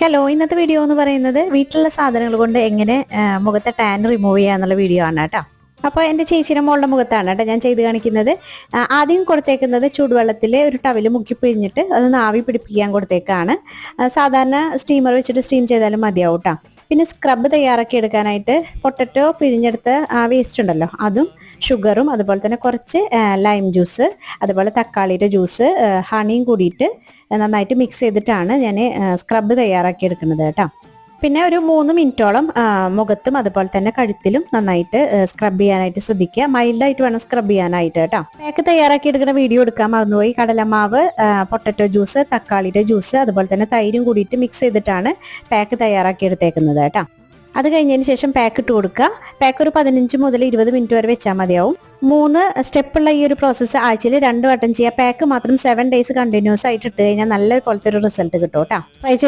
Hello, ഇന്നത്തെ video എന്ന് പറയുന്നത് വീട്ടിലുള്ള സാധനങ്ങൾ കൊണ്ട് എങ്ങനെ മുഖത്തെ ടാൻ റിമൂവ് ചെയ്യാന്നുള്ള വീഡിയോ ആണ് കേട്ടോ. അപ്പോൾ എൻ്റെ ചേച്ചിയുടെ മോളുടെ മുഖത്താണ് കേട്ടോ ഞാൻ ചെയ്ത് കാണിക്കുന്നത്. ആദ്യം കൊടുത്തേക്കുന്നത് ചൂടുവെള്ളത്തിൽ ഒരു ടവല് മുക്കി പിഴിഞ്ഞിട്ട് അത് ആവി പിടിപ്പിക്കാൻ കൊടുത്തേക്കാണ്. സാധാരണ സ്റ്റീമർ വെച്ചിട്ട് സ്റ്റീം ചെയ്താലും മതിയാവും കേട്ടോ. പിന്നെ സ്ക്രബ് തയ്യാറാക്കി എടുക്കാനായിട്ട് പൊട്ടറ്റോ പിഴിഞ്ഞെടുത്ത വേസ്റ്റ് ഉണ്ടല്ലോ, അതും ഷുഗറും അതുപോലെ തന്നെ കുറച്ച് ലൈം ജ്യൂസ്, അതുപോലെ തക്കാളിയുടെ ജ്യൂസ്, ഹണിയും കൂടിയിട്ട് നന്നായിട്ട് മിക്സ് ചെയ്തിട്ടാണ് ഞാൻ സ്ക്രബ് തയ്യാറാക്കി എടുക്കുന്നത് കേട്ടോ. പിന്നെ ഒരു 3 മിനിറ്റോളം മുഖത്തും അതുപോലെ തന്നെ കഴുത്തിലും നന്നായിട്ട് സ്ക്രബ് ചെയ്യാനായിട്ട് ശ്രദ്ധിക്കുക. മൈൽഡായിട്ട് വേണം സ്ക്രബ് ചെയ്യാനായിട്ട് കേട്ടോ. പാക്ക് തയ്യാറാക്കി എടുക്കുന്ന വീഡിയോ എടുക്കാൻ മറന്നുപോയി. കടലമാവ്, പൊട്ടറ്റോ ജ്യൂസ്, തക്കാളിയുടെ ജ്യൂസ്, അതുപോലെ തന്നെ തൈരും കൂടിയിട്ട് മിക്സ് ചെയ്തിട്ടാണ് പാക്ക് തയ്യാറാക്കി എടുത്തേക്കുന്നത് കേട്ടോ. അത് കഴിഞ്ഞതിന് ശേഷം പാക്ക് ഇട്ട് കൊടുക്കുക. പാക്ക് ഒരു 15 മുതൽ 20 മിനിറ്റ് വരെ വെച്ചാൽ മതിയാവും. 3 സ്റ്റെപ്പുള്ള ഈ ഒരു പ്രോസസ്സ് ആഴ്ചയിൽ 2 വട്ടം ചെയ്യുക. പാക്ക് മാത്രം 7 ഡേയ്സ് കണ്ടിന്യൂസ് ആയിട്ട് ഇട്ട് കഴിഞ്ഞാൽ നല്ല പോലത്തെ ഒരു റിസൾട്ട് കിട്ടും കേട്ടോ. ട്രൈ ചെയ്ത്